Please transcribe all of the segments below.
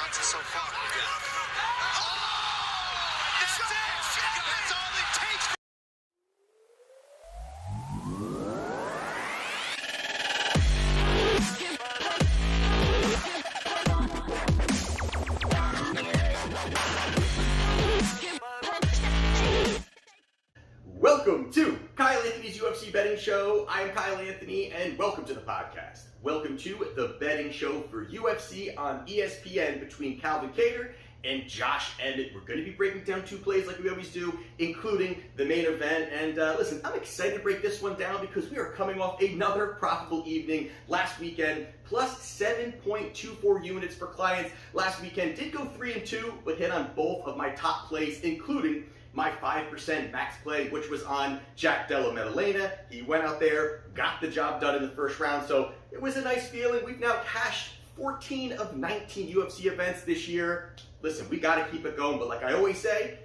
punches so far. Oh! That's it! That's all it takes! Welcome to Kyle Anthony's UFC Betting Show. I am Kyle Anthony, and welcome to the podcast. Welcome to the betting show for UFC on ESPN between Calvin Kattar and Josh Emmett. We're going to be breaking down two plays like we always do, including the main event. And listen, I'm excited to break this one down because we are coming off another profitable evening last weekend, plus 7.24 units for clients. Last weekend did go 3-2, but hit on both of my top plays, including my 5% max play, which was on Jack Della Maddalena. He went out there, got the job done in the first round, so it was a nice feeling. We've now cashed 14 of 19 UFC events this year. Listen, we got to keep it going, but like I always say,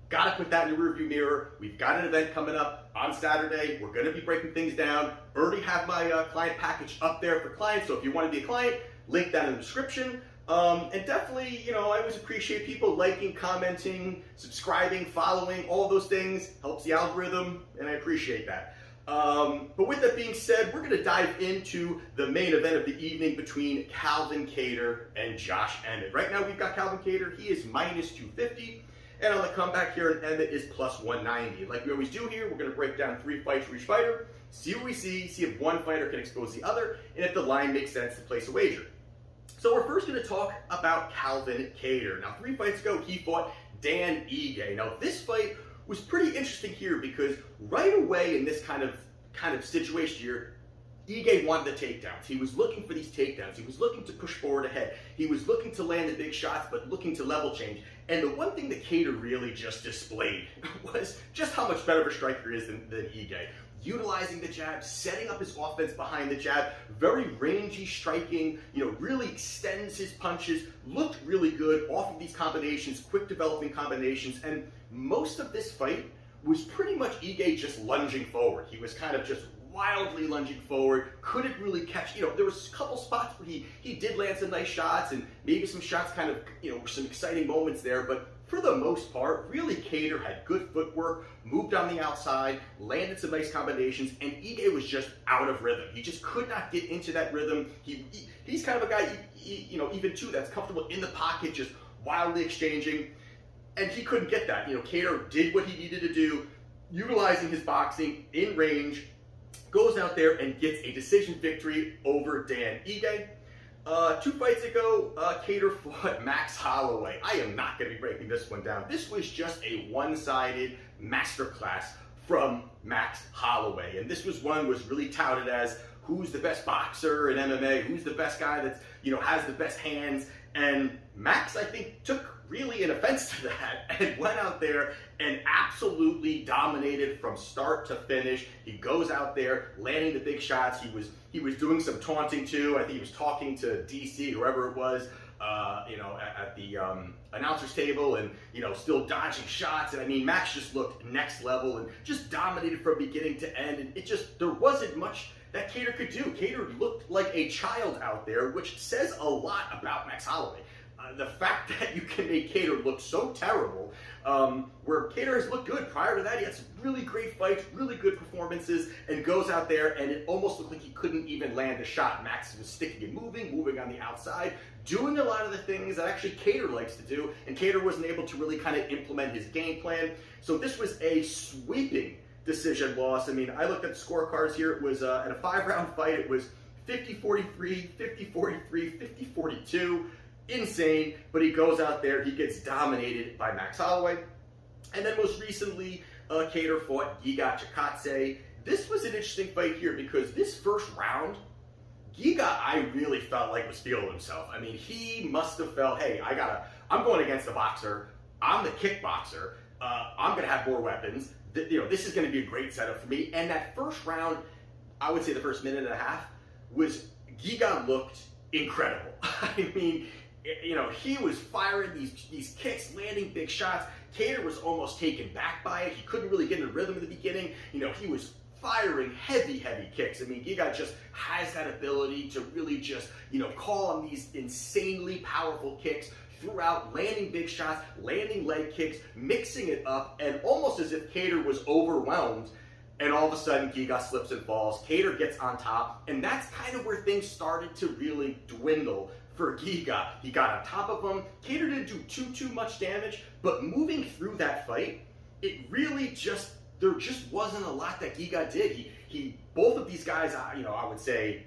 got to put that in the rearview mirror. We've got an event coming up on Saturday. We're going to be breaking things down. Already have my client package up there for clients, so if you want to be a client, link that in the description. And definitely, you know, I always appreciate people liking, commenting, subscribing, following, all those things. Helps the algorithm, and I appreciate that. But with that being said, we're going to dive into the main event of the evening between Calvin Kattar and Josh Emmett. Right now, we've got Calvin Kattar. He is minus 250. And on the comeback here, Emmett is plus 190. Like we always do here, we're going to break down 3 fights for each fighter, see what we see if one fighter can expose the other, and if the line makes sense to place a wager. So we're first going to talk about Calvin Kattar. Now, 3 fights ago, he fought Dan Ige. Now, this fight was pretty interesting here because right away in this kind of situation here, Ige wanted the takedowns. He was looking for these takedowns. He was looking to push forward ahead. He was looking to land the big shots, but looking to level change. And the one thing that Kattar really just displayed was just how much better of a striker he is than Ige. Utilizing the jab, setting up his offense behind the jab, very rangy striking, you know, really extends his punches, looked really good off of these combinations, quick developing combinations, and most of this fight was pretty much Ige just lunging forward. He was kind of just wildly lunging forward, couldn't really catch, you know, there was a couple spots where he did land some nice shots, and maybe some shots kind of, you know, some exciting moments there, but for the most part, really Kattar had good footwork, moved on the outside, landed some nice combinations, and Ige was just out of rhythm. He just could not get into that rhythm. He's kind of a guy, you know, even too, that's comfortable in the pocket, just wildly exchanging, and he couldn't get that. You know, Kattar did what he needed to do, utilizing his boxing in range, goes out there and gets a decision victory over Dan Ige. 2 fights ago, Kattar fought Max Holloway. I am not going to be breaking this one down. This was just a one-sided masterclass from Max Holloway. And this was really touted as who's the best boxer in MMA, who's the best guy that's, you know, has the best hands. And Max, I think, took really an offense to that and went out there and absolutely dominated from start to finish. He goes out there landing the big shots. He was doing some taunting too. I think he was talking to DC, whoever it was, you know, at the announcer's table, and, you know, still dodging shots. And I mean, Max just looked next level and just dominated from beginning to end. And there wasn't much that Kattar could do. Kattar looked like a child out there, which says a lot about Max Holloway. The fact that you can make Kattar look so terrible, where Kattar has looked good. Prior to that, he had some really great fights, really good performances, and goes out there and it almost looked like he couldn't even land a shot. Max was sticking and moving on the outside, doing a lot of the things that actually Kattar likes to do, and Kattar wasn't able to really kind of implement his game plan. So this was a sweeping decision loss. I mean, I looked at the scorecards here. It was at a 5-round fight. It was 50-43, 50-43, 50-42. Insane, but he goes out there, he gets dominated by Max Holloway. And then most recently, Kattar fought Giga Chikadze. This was an interesting fight here because this first round, Giga, I really felt like was feeling himself. I mean, he must have felt, hey, I'm going against the boxer, I'm the kickboxer, I'm going to have more weapons, you know, this is going to be a great setup for me. And that first round, I would say the first minute and a half, was Giga looked incredible. I mean, you know, he was firing these kicks, landing big shots. Kattar was almost taken back by it. He couldn't really get in a rhythm in the beginning. You know, he was firing heavy kicks. I mean, Giga just has that ability to really just, call on these insanely powerful kicks throughout, landing big shots, landing leg kicks, mixing it up, and almost as if Kattar was overwhelmed, and all of a sudden Giga slips and falls. Kattar gets on top, and that's kind of where things started to really dwindle for Giga. He got on top of him. Kattar didn't do too much damage, but moving through that fight, it really there just wasn't a lot that Giga did. Both of these guys, I would say,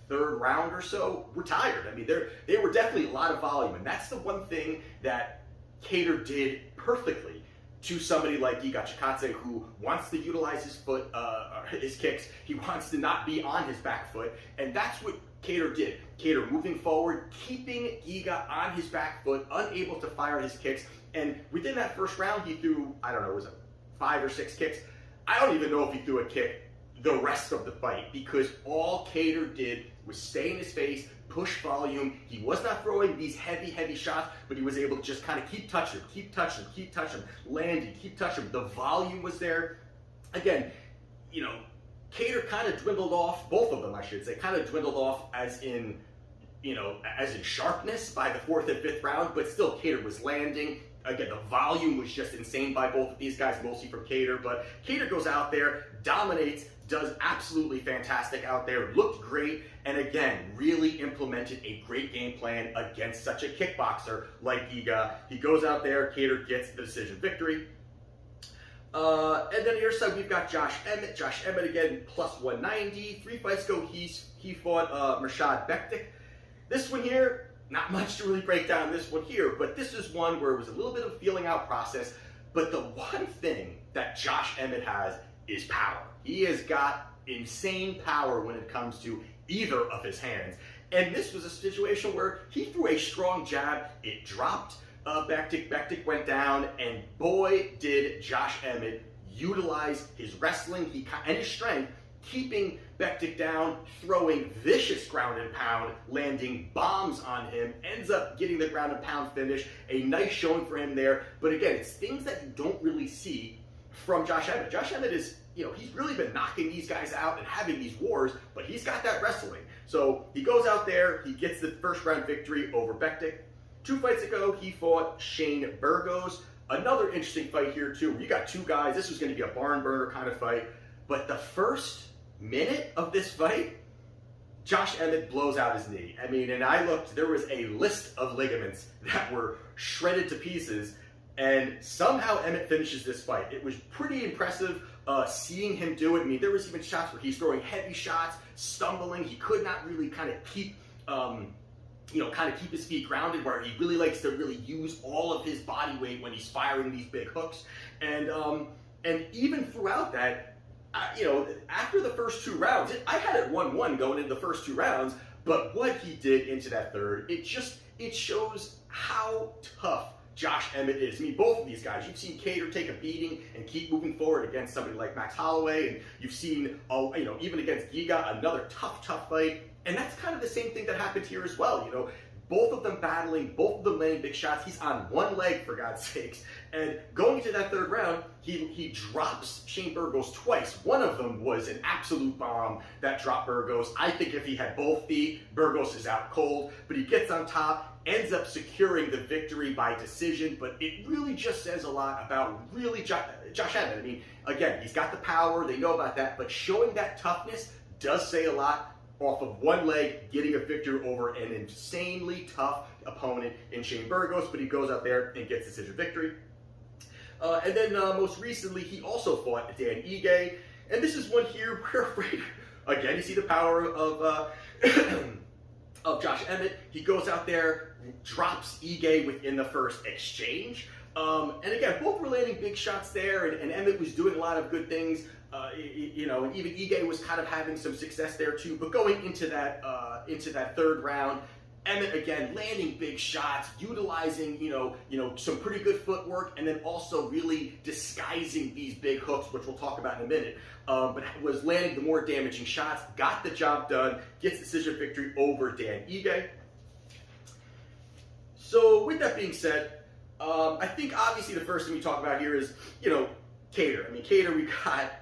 third round or so, were tired. I mean, they were definitely a lot of volume, and that's the one thing that Kattar did perfectly to somebody like Giga Chikadze, who wants to utilize his foot, his kicks. He wants to not be on his back foot, and that's what Kattar did. Kattar moving forward, keeping Giga on his back foot, unable to fire his kicks, and within that first round, he threw, I don't know, was it 5 or 6 kicks? I don't even know if he threw a kick the rest of the fight, because all Kattar did was stay in his face, push volume. He was not throwing these heavy shots, but he was able to just kind of keep touching him, landing, keep touching him. The volume was there. Again, Kattar kind of dwindled off, both of them, I should say, kind of dwindled off as in sharpness by the 4th and 5th round, but still Kattar was landing. Again, the volume was just insane by both of these guys, mostly from Kattar, but Kattar goes out there, dominates, does absolutely fantastic out there, looked great, and again, really implemented a great game plan against such a kickboxer like Giga. He goes out there, Kattar gets the decision victory. And then here side, we've got Josh Emmett. Josh Emmett, again, plus 190. 3 fights ago, he fought Mirsad Bektik. This one here, not much to really break down this one here, but this is one where it was a little bit of a feeling out process. But the one thing that Josh Emmett has is power. He has got insane power when it comes to either of his hands. And this was a situation where he threw a strong jab, it dropped Bektik. Bektik went down, and boy, did Josh Emmett utilize his wrestling and his strength, keeping Bektik down, throwing vicious ground and pound, landing bombs on him, ends up getting the ground and pound finish. A nice showing for him there. But again, it's things that you don't really see from Josh Emmett. Josh Emmett is, he's really been knocking these guys out and having these wars, but he's got that wrestling. So he goes out there, he gets the first round victory over Bektik. 2 fights ago, he fought Shane Burgos. Another interesting fight here, too. You got 2 guys. This was going to be a barn burner kind of fight. But the first minute of this fight, Josh Emmett blows out his knee. I mean, and I looked, there was a list of ligaments that were shredded to pieces, and somehow Emmett finishes this fight. It was pretty impressive seeing him do it. I mean, there was even shots where he's throwing heavy shots, stumbling. He could not really kind of keep keep his feet grounded, where he really likes to really use all of his body weight when he's firing these big hooks. And even throughout that, after the first 2 rounds, I had it 1-1 going into the first 2 rounds, but what he did into that third, it shows how tough Josh Emmett is. I mean, both of these guys, you've seen Kattar take a beating and keep moving forward against somebody like Max Holloway, and you've seen, even against Giga, another tough fight. And that's kind of the same thing that happened here as well. Both of them battling, both of them landing big shots. He's on one leg, for God's sakes. And going into that third round, he drops Shane Burgos twice. One of them was an absolute bomb that dropped Burgos. I think if he had both feet, Burgos is out cold. But he gets on top, ends up securing the victory by decision. But it really just says a lot about really Josh Emmett. I mean, again, he's got the power. They know about that. But showing that toughness does say a lot. Off of one leg, getting a victory over an insanely tough opponent in Shane Burgos, but he goes out there and gets decision victory. And then most recently, he also fought Dan Ige, and this is one here where, again, you see the power of of Josh Emmett. He goes out there, drops Ige within the first exchange. And again, both were landing big shots there, and Emmett was doing a lot of good things. And even Ige was kind of having some success there too. But going into that third round, Emmett again landing big shots, utilizing some pretty good footwork, and then also really disguising these big hooks, which we'll talk about in a minute. But was landing the more damaging shots, got the job done, gets decision victory over Dan Ige. So with that being said, I think obviously the first thing we talk about here is Kattar. I mean, Kattar, we got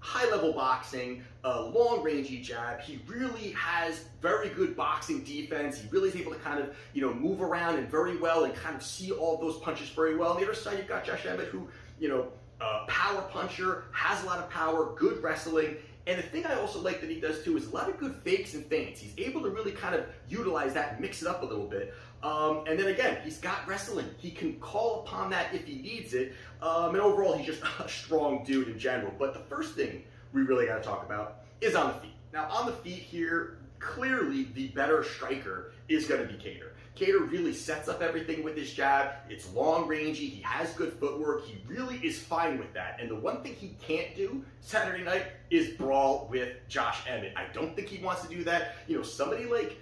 high-level boxing, a long-rangey jab. He really has very good boxing defense. He really is able to kind of, move around and very well and kind of see all those punches very well. On the other side, you've got Josh Emmett, who, power puncher, has a lot of power, good wrestling. And the thing I also like that he does too is a lot of good fakes and feints. He's able to really kind of utilize that and mix it up a little bit. And then again, he's got wrestling. He can call upon that if he needs it. And overall, he's just a strong dude in general. But the first thing we really got to talk about is on the feet. Now, on the feet here, clearly the better striker is going to be Kattar. Kattar really sets up everything with his jab. It's long rangey. He has good footwork. He really is fine with that. And the one thing he can't do Saturday night is brawl with Josh Emmett. I don't think he wants to do that. Somebody like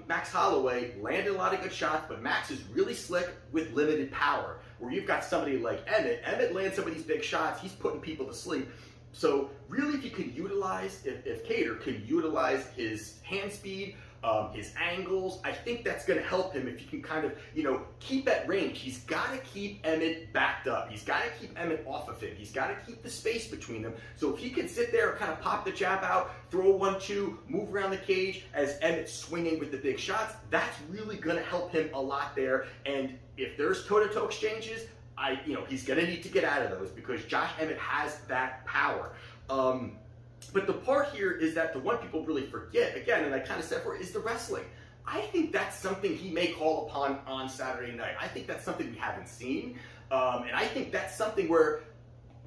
Max Holloway landed a lot of good shots, but Max is really slick with limited power. Where you've got somebody like Emmett lands some of these big shots. He's putting people to sleep. So really, if you can utilize, if Kattar can utilize his hand speed, his angles, I think that's going to help him if you can kind of, keep at range. He's got to keep Emmett backed up. He's got to keep Emmett off of him. He's got to keep the space between them. So if he can sit there and kind of pop the jab out, throw 1-2, move around the cage as Emmett's swinging with the big shots, that's really going to help him a lot there. And if there's toe-to-toe exchanges, he's going to need to get out of those because Josh Emmett has that power. But the part here is that the one people really forget, again, and I kind of said before, is the wrestling. I think that's something he may call upon on Saturday night. I think that's something we haven't seen. And I think that's something where,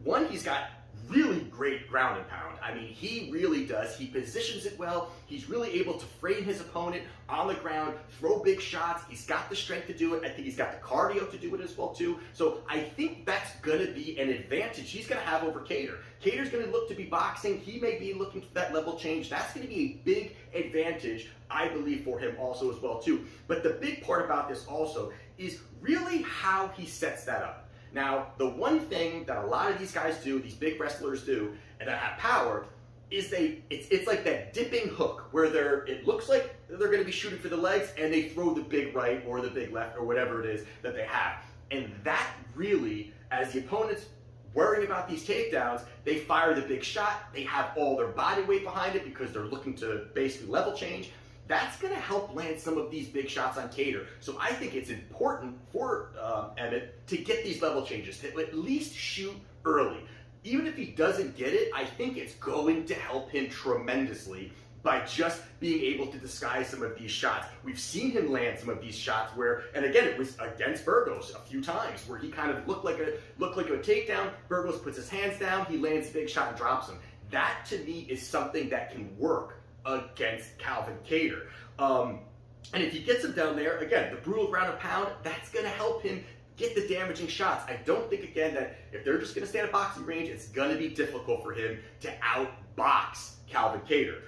one, he's got really great ground and pound. I mean, he really does. He positions it well. He's really able to frame his opponent on the ground, throw big shots. He's got the strength to do it. I think he's got the cardio to do it as well, too. So I think that's going to be an advantage he's going to have over Kattar. Kattar's going to look to be boxing. He may be looking for that level change. That's going to be a big advantage, I believe, for him also as well, too. But the big part about this also is really how he sets that up. Now, the one thing that a lot of these guys do, these big wrestlers do, and that have power, is it's like that dipping hook where it looks like they're going to be shooting for the legs and they throw the big right or the big left or whatever it is that they have. And that really, as the opponent's worrying about these takedowns, they fire the big shot, they have all their body weight behind it because they're looking to basically level change. That's going to help land some of these big shots on Kattar. So I think it's important for Emmett to get these level changes, to at least shoot early. Even if he doesn't get it, I think it's going to help him tremendously by just being able to disguise some of these shots. We've seen him land some of these shots where, and again, it was against Burgos a few times, where he kind of looked like a takedown. Burgos puts his hands down, he lands a big shot and drops him. That, to me, is something that can work against Calvin Kattar. And if he gets him down there, again, the brutal ground and pound, that's going to help him get the damaging shots. I don't think, again, that if they're just going to stay at boxing range, it's going to be difficult for him to outbox Calvin Kattar.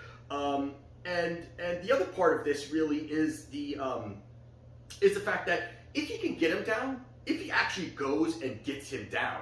And the other part of this really is the fact that if he can get him down, if he actually goes and gets him down,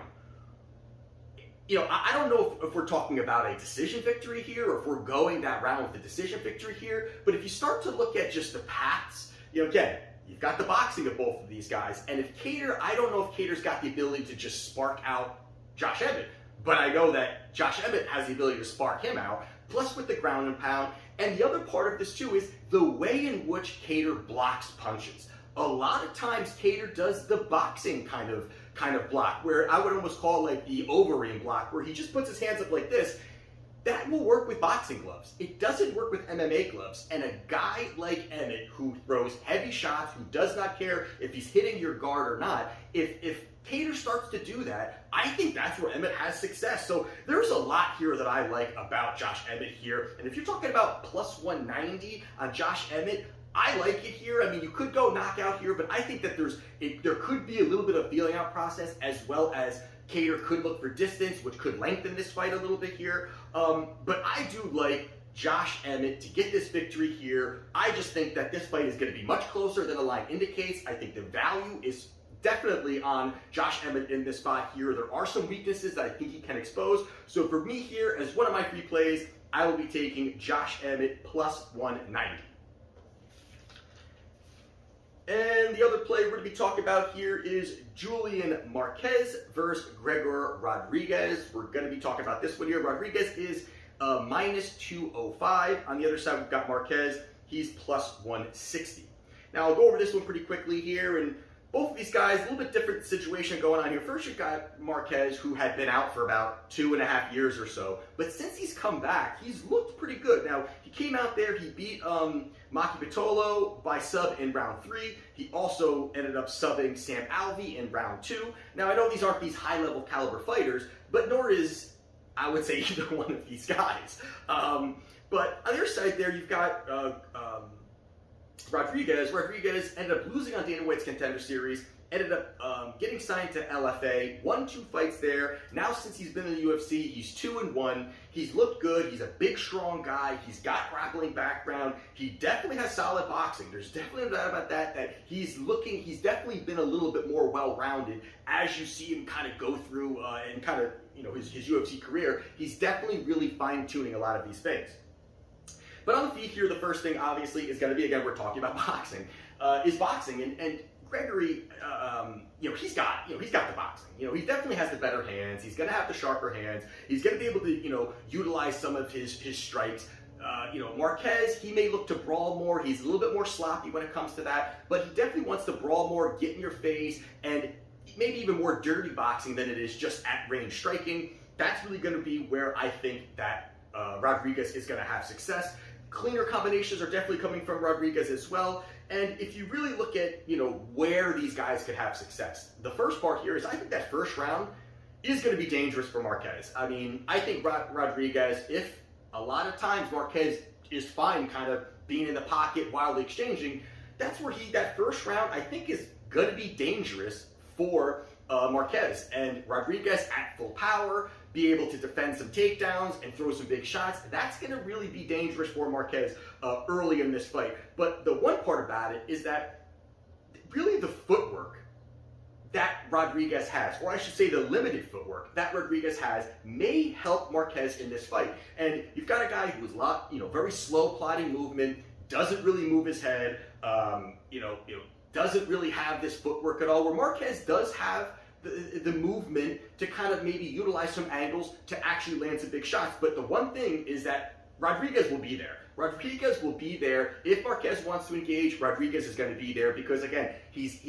I don't know if we're talking about a decision victory here or if we're going that round with a decision victory here, but if you start to look at just the paths, again, you've got the boxing of both of these guys, and if Kattar, I don't know if Kattar's got the ability to just spark out Josh Emmett, but I know that Josh Emmett has the ability to spark him out, plus with the ground and pound, and the other part of this too is the way in which Kattar blocks punches. A lot of times Kattar does the boxing kind of block, where I would almost call like the Overeem block, where he just puts his hands up like this. That will work with boxing gloves. It doesn't work with MMA gloves. And a guy like Emmett, who throws heavy shots, who does not care if he's hitting your guard or not, if Kattar starts to do that, I think that's where Emmett has success. So there's a lot here that I like about Josh Emmett here. And if you're talking about plus 190 on Josh Emmett, I like it here. I mean, you could go knockout here, but I think that there could be a little bit of feeling out process, as well as Kattar could look for distance, which could lengthen this fight a little bit here. But I do like Josh Emmett to get this victory here. I just think that this fight is going to be much closer than the line indicates. I think the value is definitely on Josh Emmett in this spot here. There are some weaknesses that I think he can expose. So for me here, as one of my free plays, I will be taking Josh Emmett plus 190. And the other play we're going to be talking about here is Julian Marquez versus Gregory Rodrigues. We're going to be talking about this one here. Rodrigues is minus 205. On the other side, we've got Marquez. He's plus 160. Now, I'll go over this one pretty quickly here. And both of these guys, a little bit different situation going on here. First, you've got Marquez, who had been out for about 2.5 years or so. But since he's come back, he's looked pretty good. Now, he came out there, he beat Makipitolo by sub in round 3. He also ended up subbing Sam Alvey in round 2. Now, I know these aren't these high-level caliber fighters, but nor is, I would say, either one of these guys. But on the other side there, you've got Rodrigues. Rodrigues ended up losing on Dana White's Contender Series, ended up getting signed to LFA, won 2 fights there. Now, since he's been in the UFC, he's 2-1. He's looked good. He's a big, strong guy. He's got grappling background. He definitely has solid boxing. There's definitely no doubt about that, that he's definitely been a little bit more well-rounded as you see him kind of go through and kind of, you know, his UFC career. He's definitely really fine-tuning a lot of these things. But on the feet here, the first thing, obviously, is going to be, again, we're talking about boxing, is boxing. And Gregory, you know, he's got the boxing. You know, he definitely has the better hands. He's going to have the sharper hands. He's going to be able to, you know, utilize some of his strikes. You know, Marquez, he may look to brawl more. He's a little bit more sloppy when it comes to that. But he definitely wants to brawl more, get in your face, and maybe even more dirty boxing than it is just at range striking. That's really going to be where I think that Rodrigues is going to have success. Cleaner combinations are definitely coming from Rodrigues as well. And if you really look at, you know, where these guys could have success, the first part here is I think that first round is going to be dangerous for Marquez. I mean, I think Rodrigues, if a lot of times Marquez is fine kind of being in the pocket while exchanging, that's where that first round I think is going to be dangerous for Marquez. And Rodrigues at full power, be able to defend some takedowns and throw some big shots, that's going to really be dangerous for Marquez early in this fight. But the one part about it is that really the footwork that Rodrigues has, or I should say the limited footwork that Rodrigues has, may help Marquez in this fight. And you've got a guy who's very slow plodding movement, doesn't really move his head, doesn't really have this footwork at all, where Marquez does have the movement to kind of maybe utilize some angles to actually land some big shots. But the one thing is that Rodrigues will be there. Rodrigues will be there. If Marquez wants to engage, Rodrigues is going to be there because, again, he's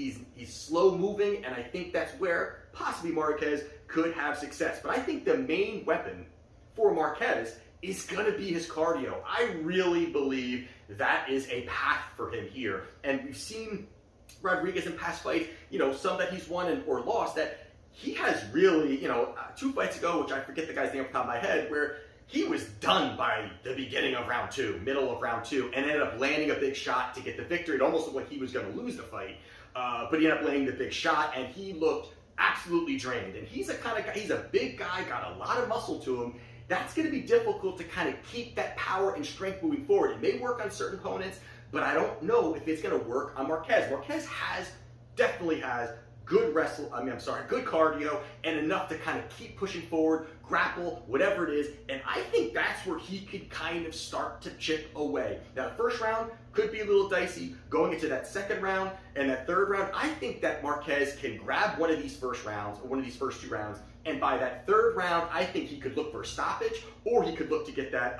slow moving, and I think that's where possibly Marquez could have success. But I think the main weapon for Marquez is going to be his cardio. I really believe that is a path for him here. And we've seen Rodrigues in past fights, you know, some that he's won or lost, that he has really, you know, 2 fights ago, which I forget the guy's name off the top of my head, where he was done by the beginning of round 2, middle of round 2, and ended up landing a big shot to get the victory. It almost looked like he was going to lose the fight, but he ended up landing the big shot, and he looked absolutely drained. And he's a kind of guy, he's a big guy, got a lot of muscle to him. That's going to be difficult to kind of keep that power and strength moving forward. It may work on certain opponents, but I don't know if it's going to work on Marquez. Marquez definitely has good good cardio and enough to kind of keep pushing forward, grapple, whatever it is. And I think that's where he could kind of start to chip away. Now, the first round could be a little dicey. Going into that second round and that third round, I think that Marquez can grab one of these first rounds, or one of these first 2 rounds, and by that third round, I think he could look for a stoppage, or he could look to get that,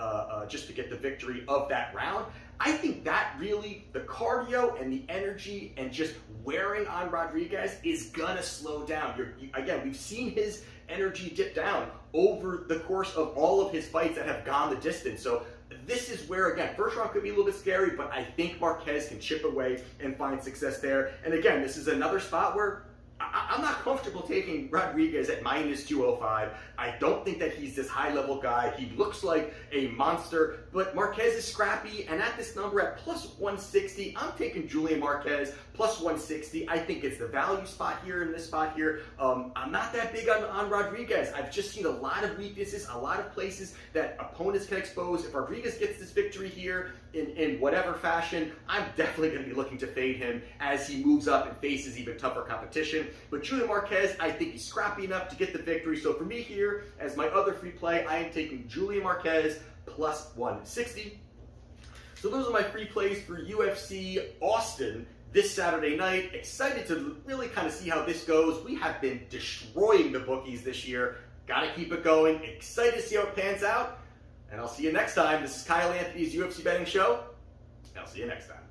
just to get the victory of that round. I think that really, the cardio and the energy and just wearing on Rodrigues is gonna slow down. Again, we've seen his energy dip down over the course of all of his fights that have gone the distance. So this is where, again, first round could be a little bit scary, but I think Marquez can chip away and find success there. And again, this is another spot where I'm not comfortable taking Rodrigues at minus 205. I don't think that he's this high-level guy. He looks like a monster, but Marquez is scrappy, and at this number, at plus 160, I'm taking Julian Marquez, plus 160. I think it's the value spot here in this spot here. I'm not that big on Rodrigues. I've just seen a lot of weaknesses, a lot of places that opponents can expose. If Rodrigues gets this victory here in whatever fashion, I'm definitely going to be looking to fade him as he moves up and faces even tougher competition. But Julian Marquez, I think he's scrappy enough to get the victory. So for me here, as my other free play, I am taking Julian Marquez plus 160. So those are my free plays for UFC Austin this Saturday night. Excited to really kind of see how this goes. We have been destroying the bookies this year. Got to keep it going. Excited to see how it pans out. And I'll see you next time. This is Kyle Anthony's UFC Betting Show. I'll see you next time.